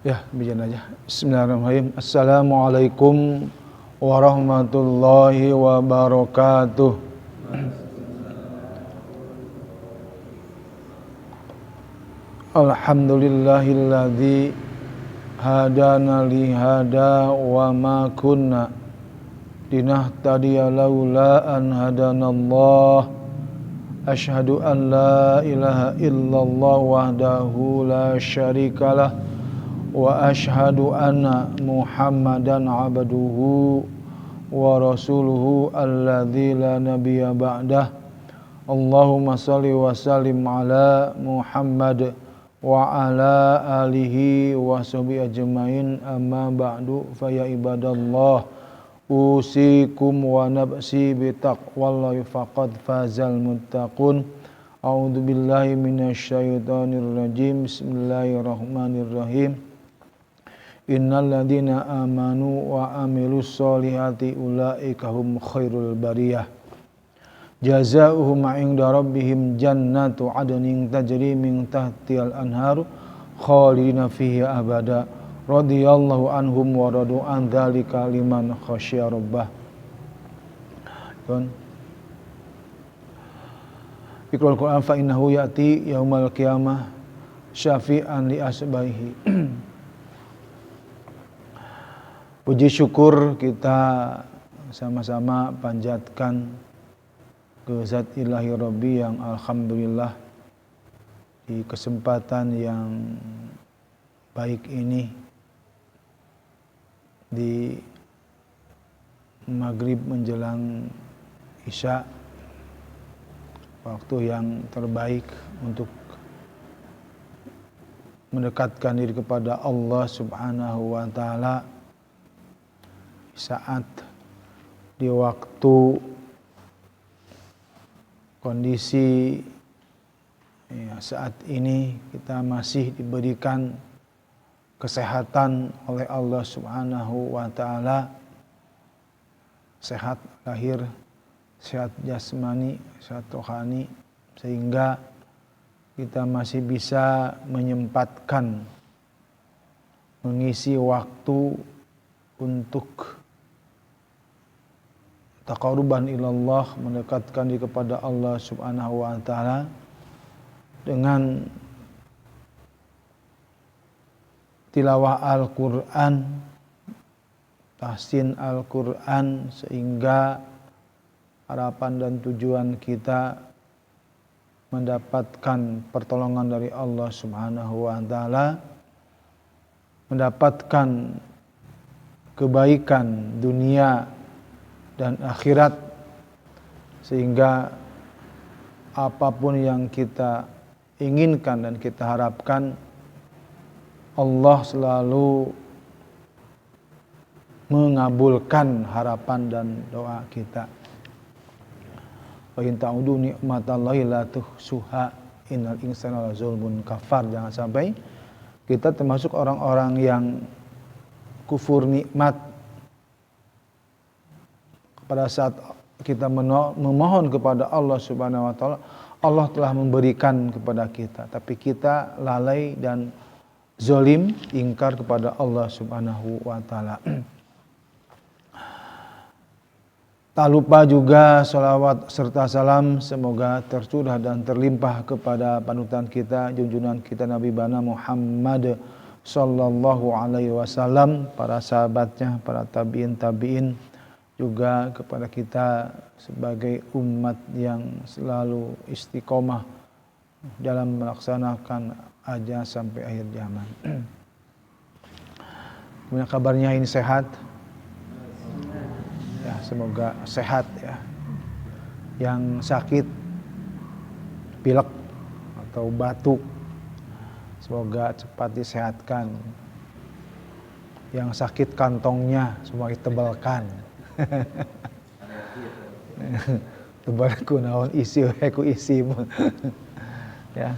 Ya, bijan aja. Bismillahirrahmanirrahim. Assalamualaikum warahmatullahi wabarakatuh. Alhamdulillahilladzi hadana li hada wa ma kunna linahtadiya laula an hadanallah. Asyhadu an la ilaha illallah wahdahu la syarikalah wa asyhadu anna Muhammadan abduhu wa rasuluhu alladzi la nabiyya ba'dah. Allahumma shalli wa sallim ala Muhammad wa ala alihi wa sahbihi ajmain, amma ba'du. Fa ya ibadallah, usikum wa nafsi bi taqwallahi faqad fazal muttaqun. A'udzu billahi minasyaitonir rajim. Bismillahirrahmanirrahim. Innal ladzina amanu wa amilus solihati ulaika hum khairul bariyah. Jazaohum 'inda rabbihim jannatu 'adnin tajri min tahtihal anharu khalidina fiha abada. Radhiyallahu anhum wa radu an dzalika liman khasyia rabbah. Iqra'ul Qur'an fa innahu ya'ti yaumal qiyamah syafi'an li asbahihi. Puji syukur kita sama-sama panjatkan ke Zat Ilahi Rabbi yang alhamdulillah di kesempatan yang baik ini, di maghrib menjelang isya, waktu yang terbaik untuk mendekatkan diri kepada Allah Subhanahu wa ta'ala, saat di waktu kondisi saat ini kita masih diberikan kesehatan oleh Allah Subhanahu wa ta'ala, sehat lahir, sehat jasmani, sehat rohani, sehingga kita masih bisa menyempatkan mengisi waktu untuk taqarruban ilallah, mendekatkan diri kepada Allah Subhanahu wa ta'ala dengan tilawah Al-Quran, tahsin Al-Quran, sehingga harapan dan tujuan kita mendapatkan pertolongan dari Allah Subhanahu wa ta'ala, mendapatkan kebaikan dunia dan akhirat, sehingga apapun yang kita inginkan dan kita harapkan, Allah selalu mengabulkan harapan dan doa kita. Wa in ta'udu ni'matallahi la tuhsuha innal insana lazulmun kafar. Jangan sampai kita termasuk orang-orang yang kufur nikmat pada saat kita memohon kepada Allah Subhanahu wa ta'ala. Allah telah memberikan kepada kita, tapi kita lalai dan zalim, ingkar kepada Allah Subhanahu wa ta'ala. Tak lupa juga salawat serta salam semoga tercurah dan terlimpah kepada panutan kita, junjungan kita, Nabi Bana Muhammad sallallahu alaihi wasallam, para sahabatnya, para tabi'in, juga kepada kita sebagai umat yang selalu istiqomah dalam melaksanakan aja sampai akhir zaman. Gimana kabarnya, ini sehat? Ya, semoga sehat ya. Yang sakit pilek atau batuk, semoga cepat disehatkan. Yang sakit kantongnya semua ditebalkan. Tebalku naon isi ku isi ya,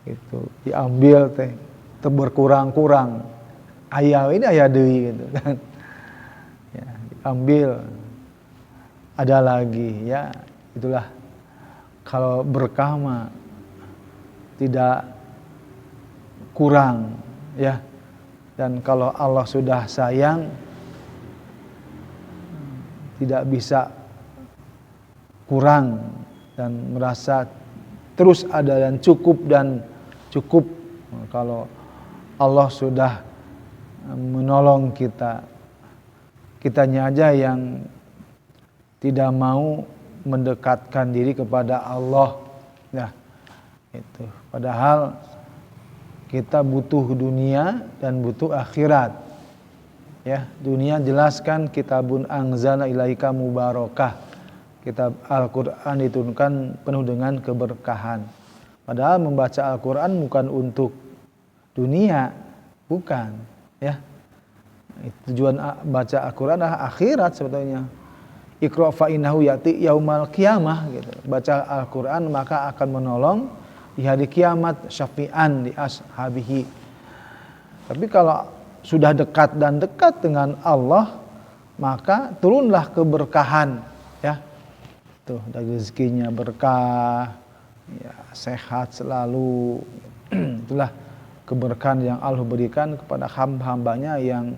itu diambil teh berkurang-kurang, aya ini aya deui gitu kan ya, diambil ada lagi ya. Itulah kalau berkah mah tidak kurang ya, Dan kalau Allah sudah sayang, tidak bisa kurang dan merasa terus ada dan cukup. Kalau Allah sudah menolong kita, kitanya aja yang tidak mau mendekatkan diri kepada Allah. Nah, itu. Padahal kita butuh dunia dan butuh akhirat. Ya, dunia jelaskan kitabun anzalna ilaika mubarakah. Kitab Al-Qur'an diturunkan penuh dengan keberkahan. Padahal membaca Al-Qur'an bukan untuk dunia, bukan, ya. Tujuan baca Al-Qur'an adalah akhirat sebetulnya. Iqra fa innahu ya'ti yaumal qiyamah gitu. Baca Al-Qur'an maka akan menolong di hari kiamat, syafi'an li ashabihi. Tapi kalau sudah dekat dengan Allah, maka turunlah keberkahan, ya. Tuh, dari rezekinya berkah, ya, sehat selalu. Itulah keberkahan yang Allah berikan kepada hamba-hambanya yang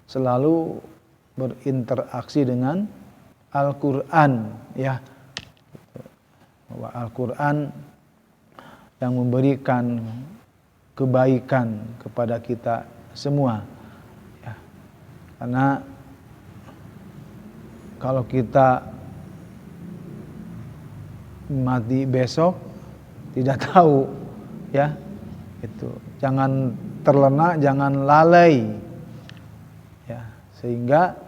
selalu berinteraksi dengan Al-Qur'an, ya. Bahwa Al-Qur'an yang memberikan kebaikan kepada kita semua, ya. Karena kalau kita mati besok tidak tahu, ya. Itu jangan terlena, jangan lalai, ya, sehingga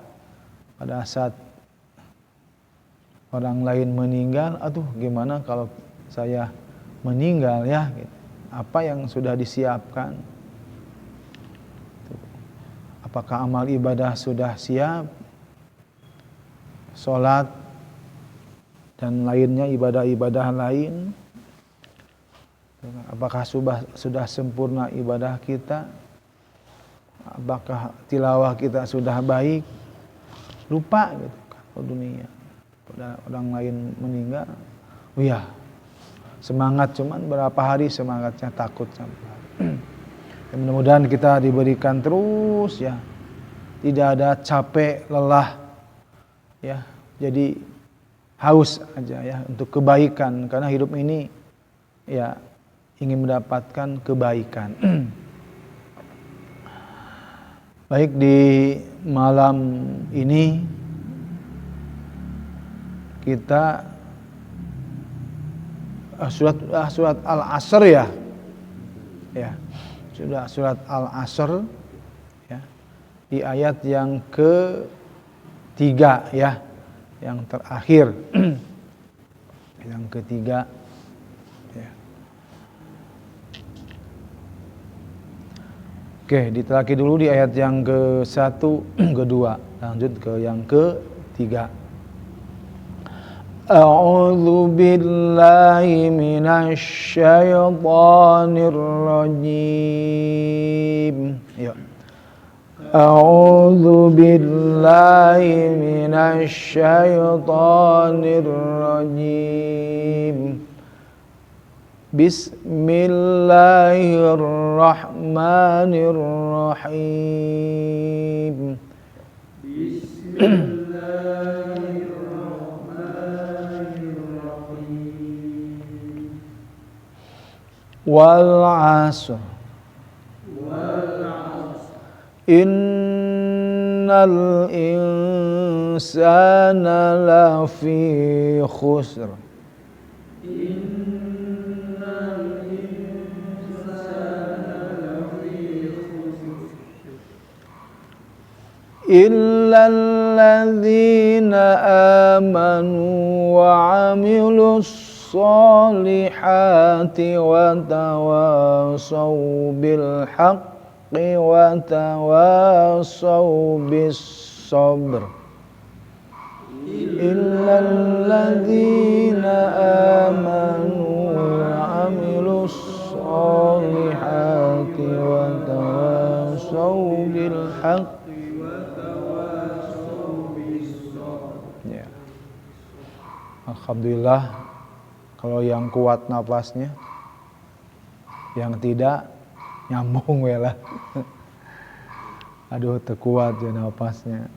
pada saat orang lain meninggal, aduh gimana kalau saya meninggal, ya, gitu. Apa yang sudah disiapkan? Apakah amal ibadah sudah siap? Salat dan lainnya, ibadah-ibadah lain. Apakah sudah sempurna ibadah kita? Apakah tilawah kita sudah baik? Lupa gitu kalau dunia. Pada orang lain meninggal, oh ya, semangat cuman berapa hari semangatnya, takut sampai. Mudah-mudahan kita diberikan terus, ya, tidak ada capek lelah, ya, jadi haus aja, ya, untuk kebaikan, karena hidup ini, ya, ingin mendapatkan kebaikan. Baik, di malam ini kita surat Al-Asr, ya. Ya. Sudah surat Al-Asr, ya. Di ayat yang ketiga, ya. Yang terakhir. Yang ketiga, ya. Oke, ditelaki dulu di ayat yang ke-1, kedua, lanjut ke yang ketiga. A'udzu billahi minasy syaithanir rajim. Ya. A'udzu billahi minasy syaithanir rajim. Bismillahirrahmanirrahim. Wal 'asr. Innal insana lafi khusr. Illal ladzina amanu wa 'amilus solihati wa tawasaw bil haqqi wa tawasaw bis sabr. Illal ladzina amanu wa 'amilus solihati wa tawasaw bil haqqi. Ya. Alhamdulillah. Kalau yang kuat napasnya, yang tidak nyambung lah. Aduh terkuat ya napasnya.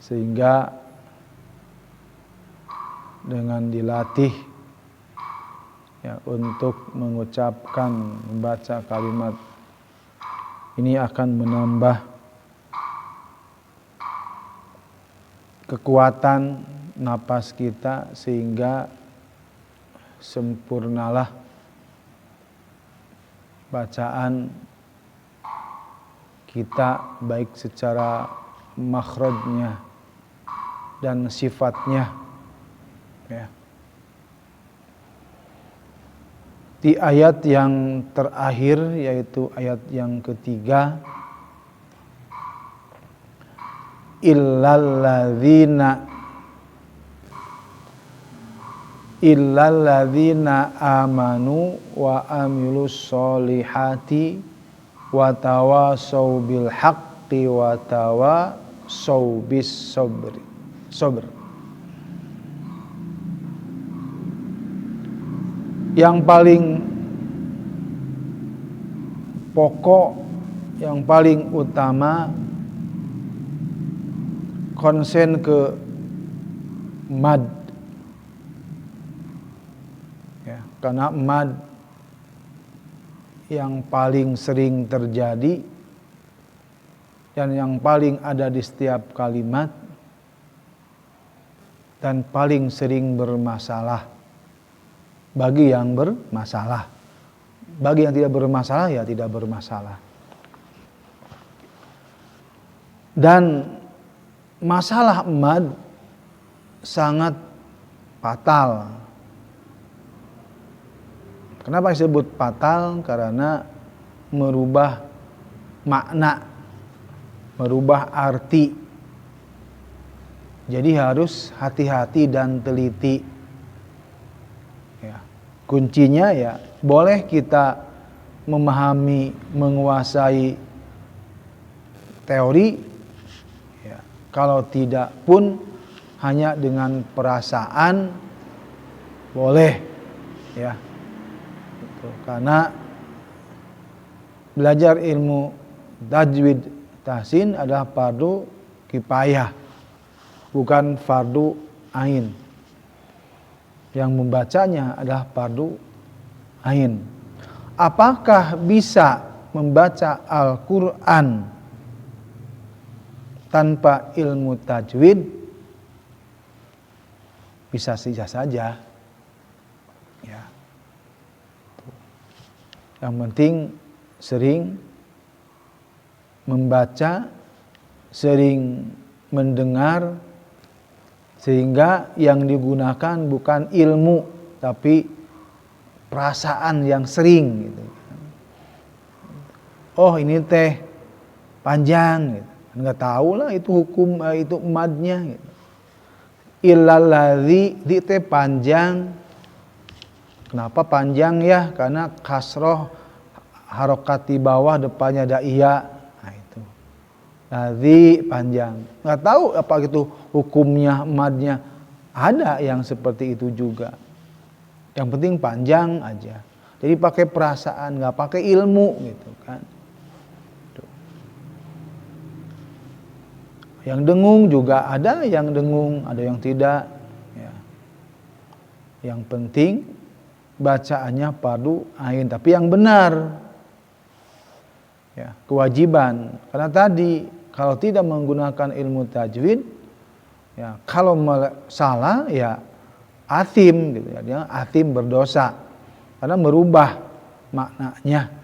Sehingga dengan dilatih ya untuk mengucapkan, membaca kalimat ini akan menambah kekuatan napas kita sehingga sempurnalah bacaan kita baik secara makhrajnya dan sifatnya ya. Di ayat yang terakhir yaitu ayat yang ketiga, illalladzina amanu wa amilus solihati wa tawasau bil haqqi wa tawasau bis sabr. Yang paling pokok, yang paling utama konsen ke mad ya, karena mad yang paling sering terjadi dan yang paling ada di setiap kalimat dan paling sering bermasalah bagi yang bermasalah. Bagi yang tidak bermasalah ya tidak bermasalah. Dan masalah mad sangat fatal. Kenapa disebut fatal? Karena merubah makna, merubah arti. Jadi harus hati-hati dan teliti. Ya, kuncinya ya boleh kita memahami, menguasai teori. Ya, kalau tidak pun hanya dengan perasaan boleh. Ya. Karena belajar ilmu tajwid tahsin adalah fardu kifayah, bukan fardu ain. Yang membacanya adalah fardu ain. Apakah bisa membaca Al-Quran tanpa ilmu tajwid? Bisa saja. Ya. Yang penting sering membaca, sering mendengar, sehingga yang digunakan bukan ilmu tapi perasaan yang sering gitu. Oh ini teh panjang gitu. Enggak tahu lah itu hukum itu madnya gitu. Illalladzi di teh panjang. Kenapa panjang ya? Karena kasroh harokat di bawah depannya ada iya. Nah itu. Ladzi panjang. Enggak tahu apa itu hukumnya madnya. Ada yang seperti itu juga. Yang penting panjang aja. Jadi pakai perasaan, enggak pakai ilmu gitu kan. Yang dengung juga ada yang dengung, ada yang tidak. Ya. Yang penting bacaannya fardu ain, tapi yang benar. Ya, kewajiban. Karena tadi kalau tidak menggunakan ilmu tajwid, ya kalau salah ya athim gitu ya, dia athim berdosa karena merubah maknanya.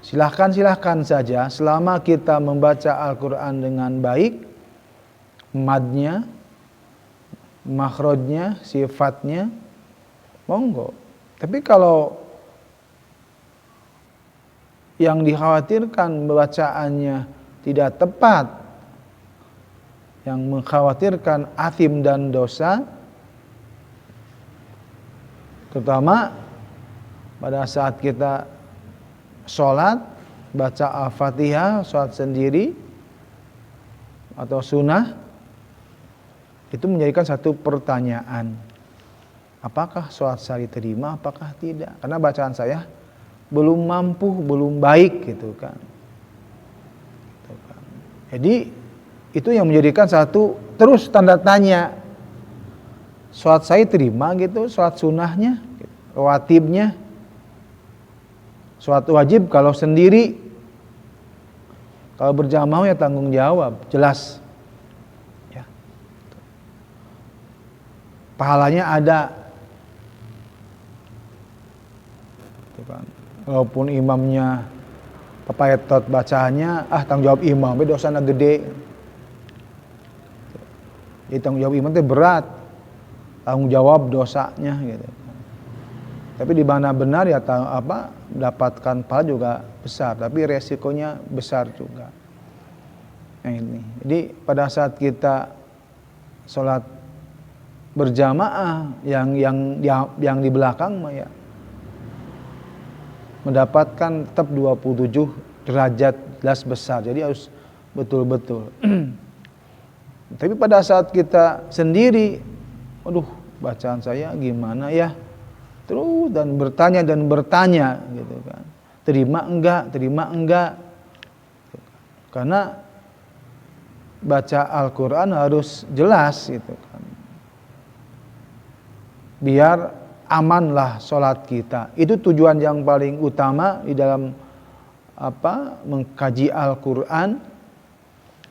Silahkan saja selama kita membaca Al-Quran dengan baik, madnya, makhrajnya, sifatnya, monggo. Tapi kalau yang dikhawatirkan bacaannya tidak tepat, yang mengkhawatirkan athim dan dosa, terutama pada saat kita sholat, baca Al-Fatihah, sholat sendiri atau sunnah, itu menjadikan satu pertanyaan. Apakah sholat saya diterima, apakah tidak? Karena bacaan saya belum mampu, belum baik gitu kan. Jadi itu yang menjadikan satu terus tanda tanya. Sholat saya terima gitu, sholat sunnahnya, rawatibnya. Sholat wajib kalau sendiri, kalau berjamaah ya tanggung jawab, jelas. Ya. Pahalanya ada. Walaupun imamnya papaetot bacaannya, tanggung jawab imam, dosanya gede. Jadi tanggung jawab imam itu berat, tanggung jawab dosanya gitu. Tapi di mana benar ya dapatkan pahala juga besar, tapi resikonya besar juga. Nah ini. Jadi pada saat kita sholat berjamaah yang di belakang mah ya mendapatkan tetap 27 derajat jelas besar. Jadi harus betul-betul. Tapi pada saat kita sendiri, aduh bacaan saya gimana ya? Terus dan bertanya gitu kan. Terima enggak? Karena baca Al-Qur'an harus jelas gitu kan. Biar amanlah sholat kita. Itu tujuan yang paling utama di dalam mengkaji Al-Qur'an.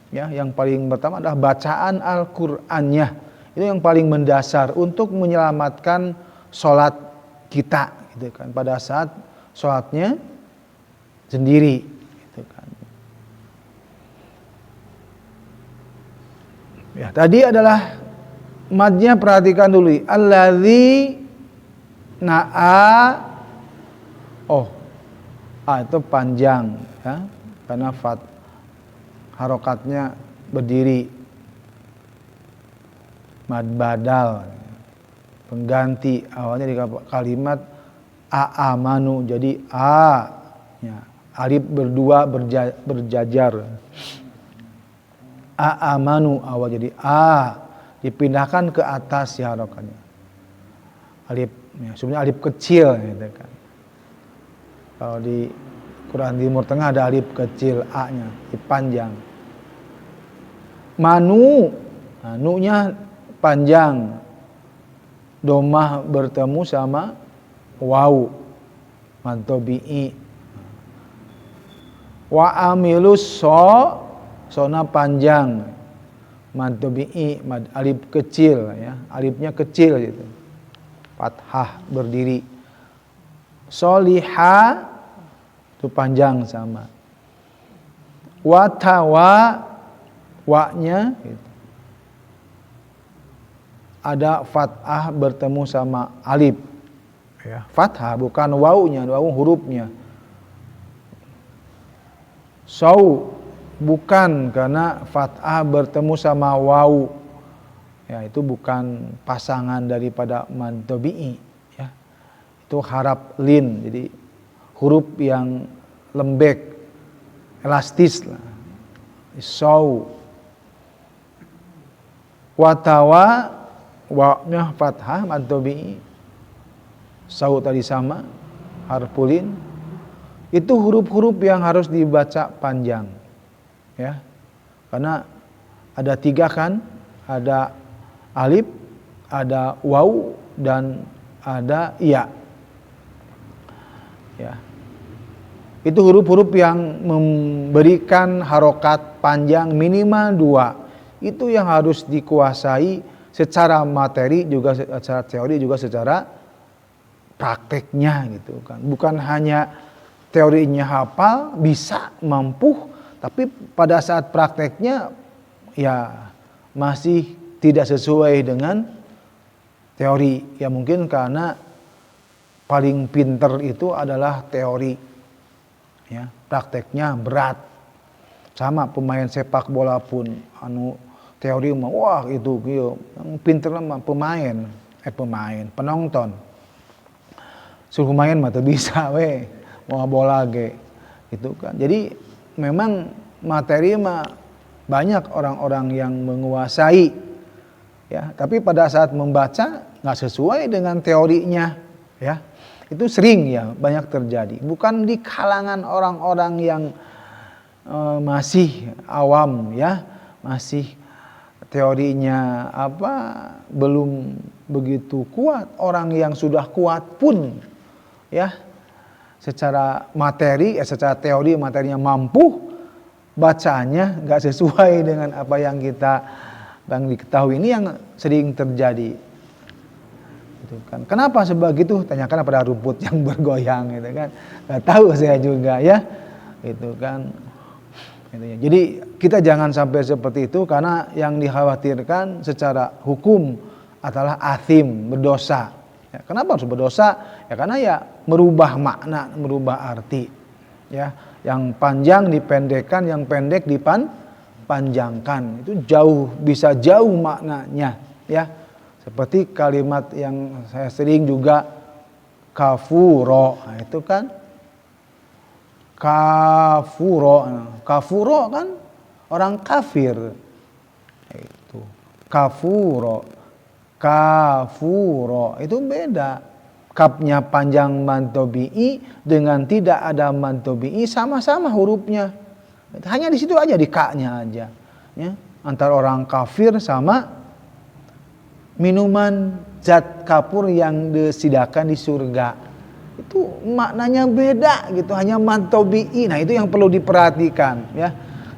Ya, yang paling pertama adalah bacaan Al-Qur'annya. Itu yang paling mendasar untuk menyelamatkan sholat kita gitu kan pada saat sholatnya sendiri gitu kan. Ya, tadi adalah madnya, perhatikan dulu. Alladzi na'a. Itu panjang ya. Karena harokatnya berdiri. Mad badal, pengganti awalnya di kalimat a'amanu, jadi a ya, alif berdua berjajar. A'amanu awal jadi a, dipindahkan ke atas ya harokatnya. Alif ya, sebenarnya alif kecil gitu kan. Kalau di Quran Timur Tengah ada alif kecil a-nya, dipanjang. Nunya panjang. Domah bertemu sama waw, mantobi'i. Wa amilus sona panjang, mantobi'i, alif kecil ya, alifnya kecil gitu. Fathah berdiri. Soliha itu panjang sama. Watawa, wa-nya gitu. Ada fathah bertemu sama alif ya, fathah bukan wawunya, wawu hurufnya. Bukan karena fathah bertemu sama wawu ya, itu bukan pasangan daripada mantobi'i ya, itu harap lin, jadi huruf yang lembek, elastis lah. Watawa, wa-nya fathah mantobi'i. Tadi sama harfulin. Itu huruf-huruf yang harus dibaca panjang ya, karena ada 3 kan, ada alif, ada waw, dan ada ya. Itu huruf-huruf yang memberikan harokat panjang minimal 2. Itu yang harus dikuasai secara materi juga, secara teori juga, secara prakteknya gitu kan. Bukan hanya teorinya hafal, bisa, mampu, tapi pada saat prakteknya ya masih tidak sesuai dengan teori. Ya mungkin karena paling pinter itu adalah teori. Ya, prakteknya berat. Sama pemain sepak bola pun teori mah wah itu yang pinter mah penonton. Suruh main mah teu bisa we, mau bola ge. Gitu kan. Jadi memang materi mah banyak orang-orang yang menguasai ya, tapi pada saat membaca enggak sesuai dengan teorinya ya. Itu sering ya banyak terjadi. Bukan di kalangan orang-orang yang masih awam ya, masih teorinya belum begitu kuat. Orang yang sudah kuat pun ya secara materi, secara teori materinya mampu, bacanya nggak sesuai dengan apa yang kita diketahui. Ini yang sering terjadi. Gitu kan. Kenapa sebegitu? Tanyakan pada rumput yang bergoyang, gitu kan. Nggak tahu saya juga ya, gitu kan. Jadi kita jangan sampai seperti itu, karena yang dikhawatirkan secara hukum adalah athim, berdosa. Ya, kenapa harus berdosa? Ya karena ya merubah makna, merubah arti. Ya, yang panjang dipendekkan, yang pendek dipanjangkan. Itu bisa jauh maknanya. Ya, seperti kalimat yang saya sering juga kafuro, nah, itu kan kafuro kan orang kafir. Itu kafuro itu beda. Kapnya panjang mantobi'i dengan tidak ada mantobi'i sama-sama hurufnya. Hanya di situ aja, di ka-nya aja. Ya, antara orang kafir sama minuman zat kapur yang disediakan di surga. Itu maknanya beda gitu, hanya mantobi'i. Nah, itu yang perlu diperhatikan ya.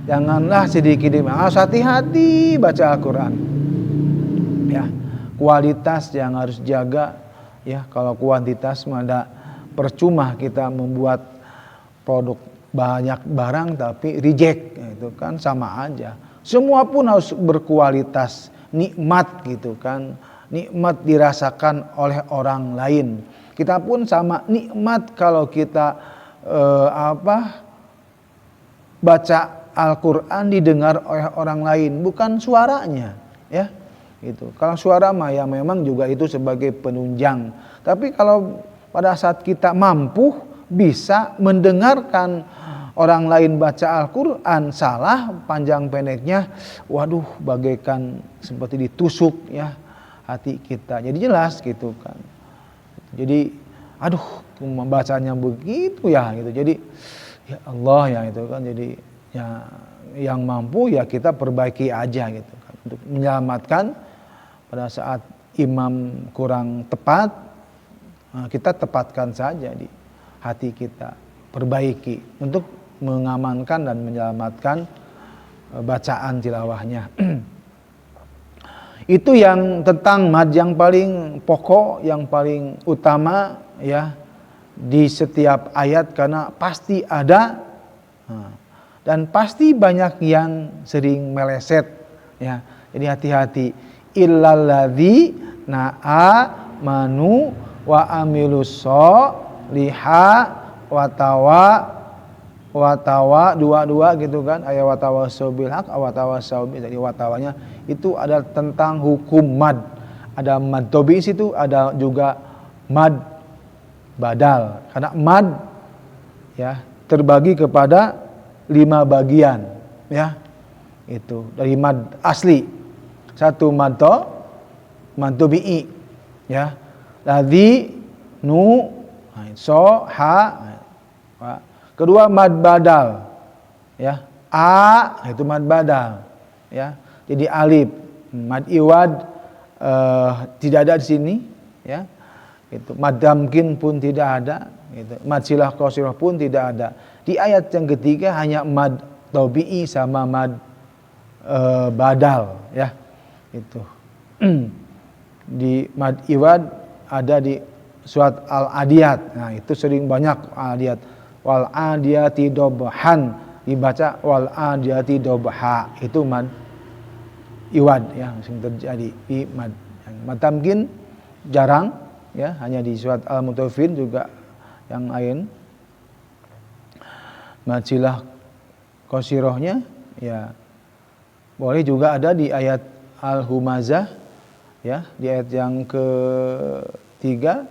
Janganlah sedikit harus hati-hati baca Al-Qur'an. Ya, kualitas yang harus jaga ya. Kalau kuantitas ada percuma kita membuat produk banyak barang tapi reject, itu kan sama aja. Semua pun harus berkualitas, nikmat gitu kan. Nikmat dirasakan oleh orang lain. Kita pun sama, nikmat kalau kita baca Al-Qur'an didengar oleh orang lain, bukan suaranya, ya. Gitu. Kalau suara mah ya memang juga itu sebagai penunjang. Tapi kalau pada saat kita mampu bisa mendengarkan orang lain baca Al-Qur'an, salah panjang pendeknya, waduh bagaikan seperti ditusuk ya hati kita. Jadi jelas gitu kan. Jadi aduh membacanya begitu ya gitu. Jadi ya Allah ya itu kan, jadi ya yang mampu ya kita perbaiki aja gitu kan, untuk menyelamatkan pada saat imam kurang tepat, kita tepatkan saja di hati kita, perbaiki untuk mengamankan dan menyelamatkan bacaan tilawahnya. Itu yang tentang mad yang paling pokok, yang paling utama ya di setiap ayat, karena pasti ada dan pasti banyak yang sering meleset ya. Jadi hati-hati. Illalladzi manu wa amilus watawa dua gitu kan, ayat watawasau bil haq watawasau bil, jadi watawanya itu ada tentang hukum mad. Ada mad tobi situ, ada juga mad badal. Karena mad ya terbagi kepada 5 bagian ya. Itu dari mad asli. Satu mad tobi'i ya. Ladzi nu so ha. Kedua mad badal ya, a itu mad badal ya, jadi alif. Mad iwad tidak ada di sini ya, itu mad damkin pun tidak ada, itu mad silah qasirah pun tidak ada. Di ayat yang ketiga hanya mad tabi'i sama mad badal ya, itu di mad iwad ada di surat Al-Adiyat. Nah itu sering banyak Al-Adiyat. Wal adiyati dobhan, dibaca wal adiyati dobha, itu mad iwad ya, sering terjadi di mad. Mad tamkin jarang ya, hanya di surat Al-Mutaffifin juga yang lain. Mad silah qasirahnya ya boleh juga ada di ayat Al-Humazah ya, di ayat yang ketiga.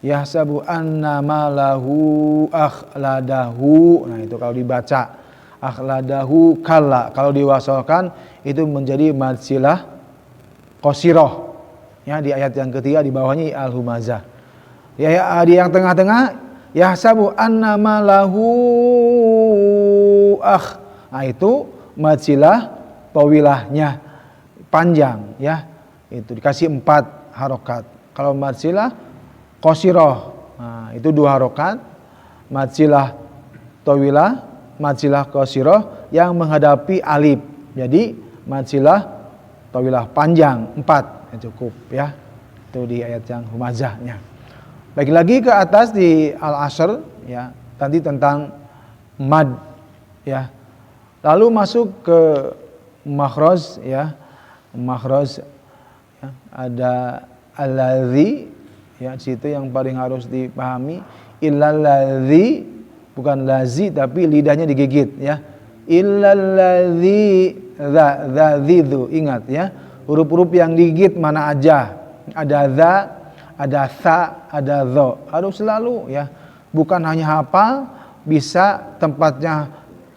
Yahsabu anna malahu akhladahu. Nah itu kalau dibaca akhladahu kalla, kalau diwasalkan itu menjadi mad silah qasirah ya, di ayat yang ketiga di bawahnya Al-Humazah. Di yang tengah-tengah yahsabu annama lahu Nah, itu mad silah tawilahnya panjang ya. Itu dikasih 4 harokat. Kalau mad silah qasirah, nah, itu 2 harokat. Mad silah tawilah, mad silah qasirah yang menghadapi alif. Jadi mad silah tawilah panjang 4 cukup ya. Itu di ayat yang humazahnya. Baik, lagi ke atas di Al-Asr ya, tadi tentang mad ya. Lalu masuk ke makhraj ya. Makhraj ya, ada alladzi ya, situ yang paling harus dipahami. Illalladzi, bukan lazi tapi lidahnya digigit ya. Illalladzi dzu, ingat ya. Huruf-huruf yang digigit mana aja? Ada za, ada tha, ada dho. Harus selalu ya. Bukan hanya hafal, bisa tempatnya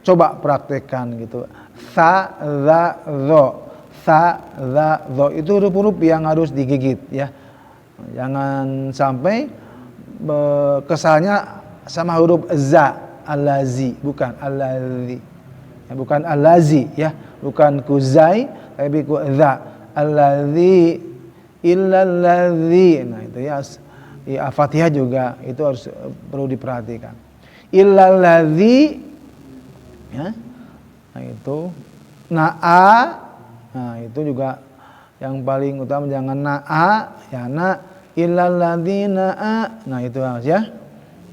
coba praktekkan gitu. Tha, za, dho. Tha, za, dho. Itu huruf-huruf yang harus digigit ya. Jangan sampai kesalnya sama huruf za, allazi, bukan allazi. Ya, bukan allazi ya, bukan kuzai tapi ku za. Allazi illallazi. Nah, itu ya, Al-Fatihah juga itu harus perlu diperhatikan. Illallazi ya. Nah, itu na'a. Nah, itu juga yang paling utama, jangan na'a ya, na illalladzina. Nah, itu harus ya.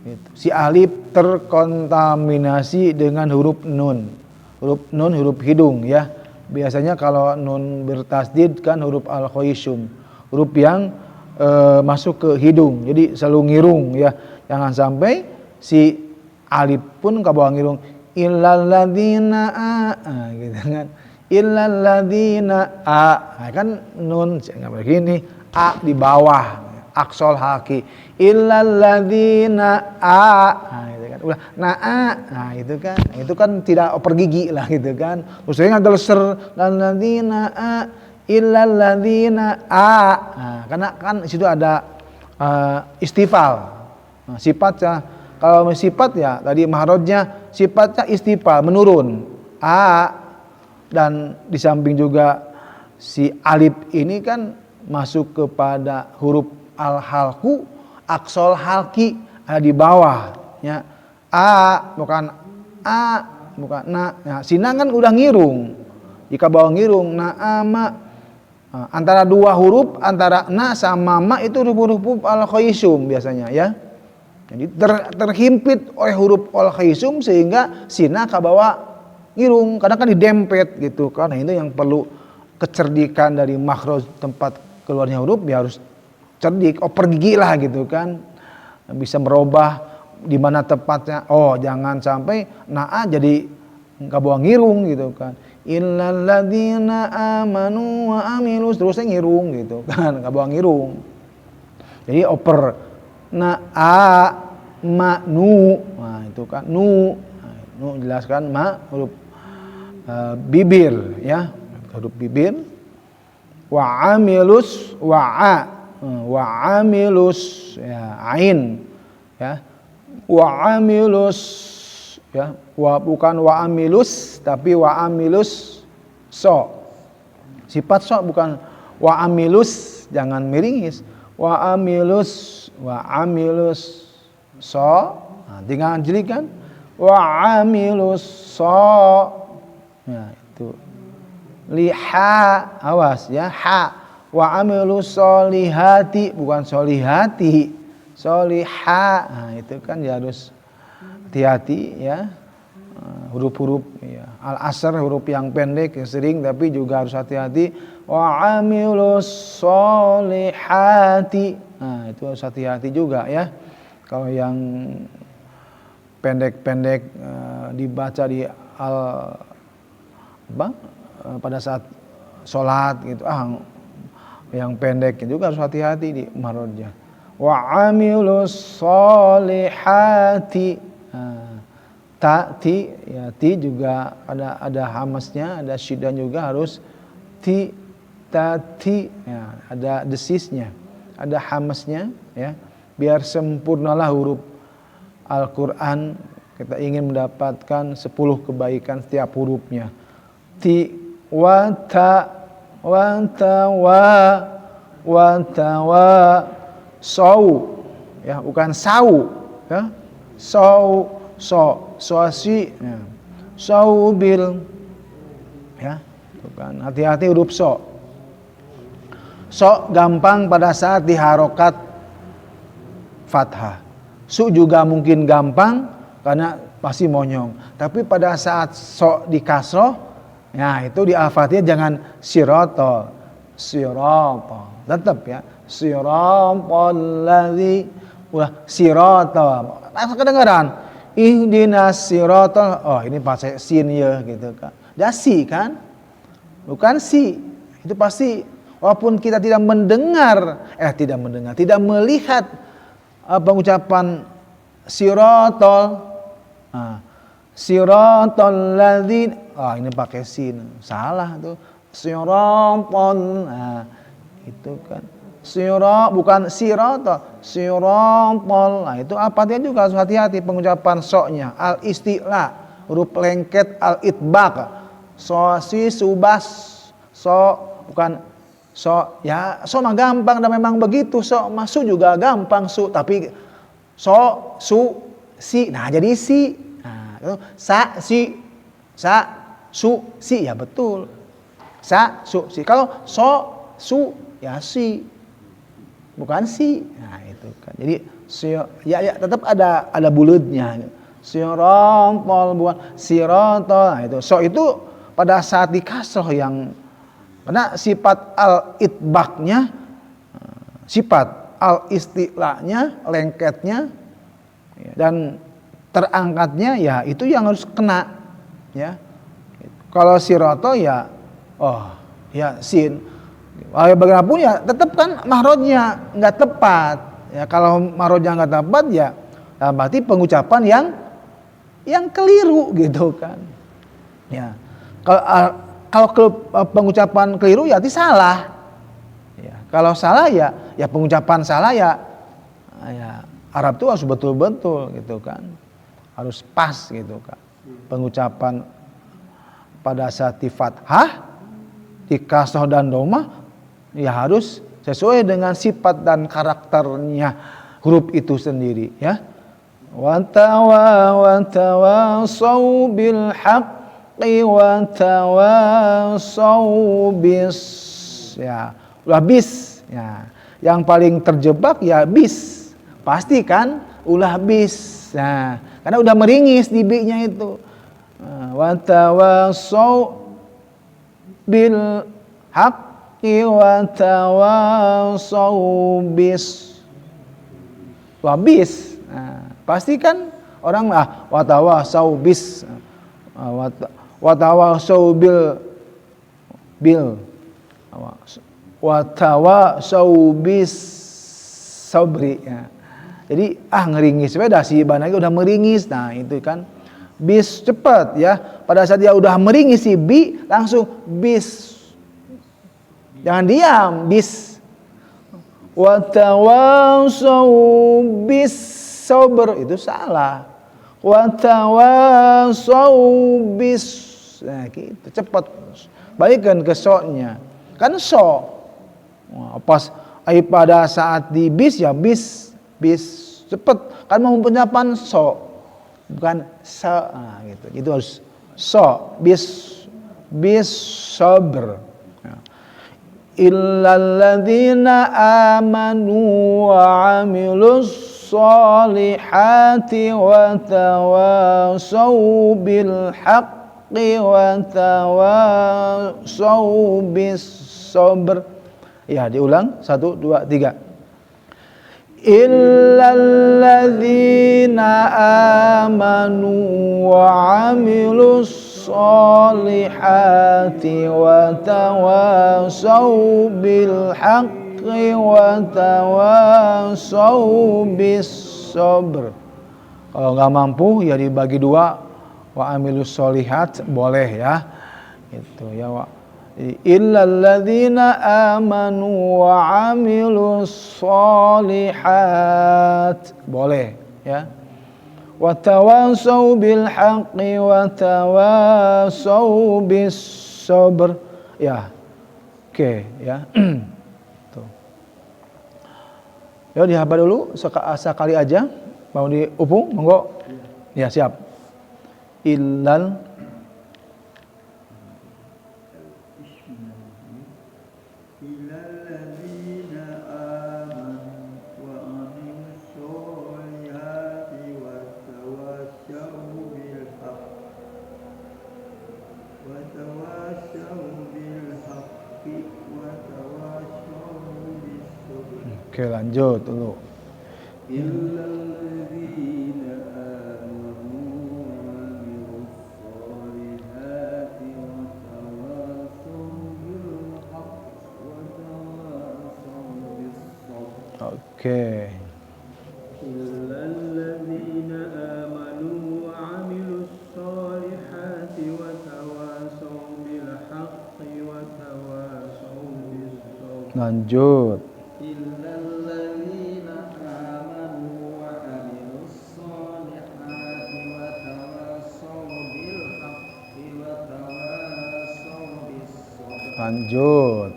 Itu. Si alif terkontaminasi dengan huruf nun. Huruf nun huruf hidung ya. Biasanya kalau nun bertasdid kan huruf al-khaysum, huruf yang masuk ke hidung. Jadi selalu ngirung ya. Jangan sampai si alif pun ke bawah ngirung. Illalladzina gitu kan. Illalladzina nah, kan nun enggak begini, a di bawah, aksol haki. Illalladzina nah, itu kan. Ulah nah itu kan tidak oper gigi lah gitu kan. Terus saya nggak ser ladzina illalladzina nah, karena kan di situ ada istifal. Nah, sifatnya kalau sifat ya tadi mahrajnya sifatnya istifal, menurun. Dan di samping juga si alif ini kan masuk kepada huruf al-halqu, aksol halki ada di bawah ya. Bukan na. Nah, sina kan udah ngirung. Jika bawah ngirung naama, antara dua huruf antara na sama ma itu huruf-huruf al-khaysum biasanya ya. Jadi terhimpit oleh huruf al-khaysum sehingga sina ke bawah ngirung, kadang kan didempet gitu kan. Nah, itu yang perlu kecerdikan dari makhraj, tempat keluarnya huruf ya harus cerdik, oper gigi lah gitu kan. Bisa merubah di mana tempatnya. Jangan sampai na'a jadi enggak bawa ngirung gitu kan. Illalladzina amanu wa amilus, terusnya ngirung gitu kan, enggak bawa ngirung. Jadi oper na'a ma nu. Nah, itu kan nu. Nu jelaskan ma huruf bibir ya, huruf bibir. Wa amilus wa amilus ya, ain ya. Wa amilus ya, bukan wa amilus tapi wa amilus so. Sifat so bukan wa amilus, jangan miringis. Wa amilus so. Nah, tinggal jelikan wa amilus so. Ya, itu liha, awas ya, ha. Wa amilus solihati, bukan solihati, soliha. Nah, itu kan ya harus hati-hati ya. Huruf-huruf ya. Al-asr huruf yang pendek yang sering, tapi juga harus hati-hati. Wa amilus solihati. Nah, itu harus hati-hati juga ya. Kalau yang pendek-pendek dibaca di pada saat sholat gitu, yang pendek juga harus hati-hati di marojnya. Wa amilus solihati. Ti ya, ti juga ada hamasnya, ada syiddah juga, harus ti ya, ada desisnya, ada hamasnya ya. biar sempurnalah huruf Al-Quran. Kita ingin mendapatkan 10 kebaikan setiap hurufnya. Ti, wa, ta, wa, sau, ya, bukan sau, ya, soasi, ya, saubil, ya, bukan. Hati-hati huruf so. So gampang pada saat diharokat fathah. Su juga mungkin gampang karena pasti monyong. Tapi pada saat so di kasroh, ya itu di al-fatihah jangan sirotol, tetap ya, sirotol ladzi, ulah sirotol. Langsung kedengaran, ihdinas sirotol. Oh ini pakai sin ya gitu kan. Dasi kan, bukan si. Itu pasti walaupun kita tidak melihat pengucapan sirotol. Sirotol ladzin, ini pakai sin, salah tuh. Sirotol, itu kan. Bukan sirotol, sirotol. Itu apa dia juga harus hati-hati pengucapan soknya. Al isti'la, huruf lengket al itbaq. So si subas, so bukan so, ya so mah gampang dan memang begitu. So masuk juga gampang su, tapi so su si, nah jadi si, nah sa si, sa su si, ya betul, sa su si. Kalau so su ya si, bukan si, nah itu kan. Jadi ya tetap ada bulatnya. Sirotol bukan sirotol, nah itu so itu pada saat di kasroh yang karena sifat al-itbaqnya, sifat al-istilahnya, lengketnya, dan terangkatnya ya itu yang harus kena. Ya. Kalau siroto ya, ya sin. Bagaimanapun ya tetap kan mahrojnya nggak tepat. Ya kalau mahrojnya nggak tepat ya berarti pengucapan yang keliru gitu kan. Ya. Kalau pengucapan keliru ya itu salah. Ya, kalau salah ya pengucapan salah ya Arab itu harus betul-betul gitu kan. Harus pas gitu kan. Pengucapan pada saat di fathah, di kasroh dan domah ya harus sesuai dengan sifat dan karakternya huruf itu sendiri ya. Wa tawasau bil haqq wa tawasau bis, ya ulah bis ya, yang paling terjebak ya bis pasti kan, ulah bis, nah karena udah meringis di bi-nya itu. Wa tawasau bil haqqi wa tawasau bis, ulah bis, nah, pasti kan orang wa tawasau bis, wa tawasau bil wa tawasau bis sabri ya. Jadi ngeringis sepeda si bananya udah meringis, nah itu kan bis cepat ya. Pada saat dia udah meringis si bi langsung bis, jangan diam, bis. Wa tawasau bis sabr, itu salah. Wa tawasau bis, nah gitu cepat. Balikkan ke so-nya. Kan so. Pas pada saat di bis ya bis cepat. Kan mau penyapan so, bukan sa, nah gitu. Itu harus so, bis sabr. Illal ladzina amanu wa 'amilus sholihati wa tawasau bil haqqi wa tawasau bis sabr. Ya, diulang 1 2 3. Illal ladzina amanu wa 'amilus sholihati wa tawasau bil haqqi wa tawasau bis sabr. Kalau nggak mampu ya dibagi 2, wa 'amilus sholihat boleh ya. Itu ya, illal ladzina amanu wa amilus sholihat. Boleh ya. Wa tawasau bil haqqi wa tawasau bis sabr. Ya. Oke, ya. Tuh. Yo dihafal dulu sekali aja. Mau diupung, monggo. Ya, siap. Illal Oke, lanjut dulu. Oke. Lanjut. Lanjut.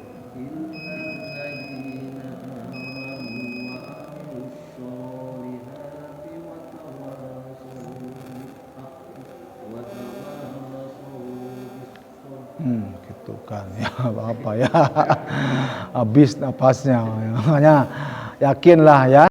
Gitu kan ya, apa ya, habis napasnya, makanya yakinlah ya.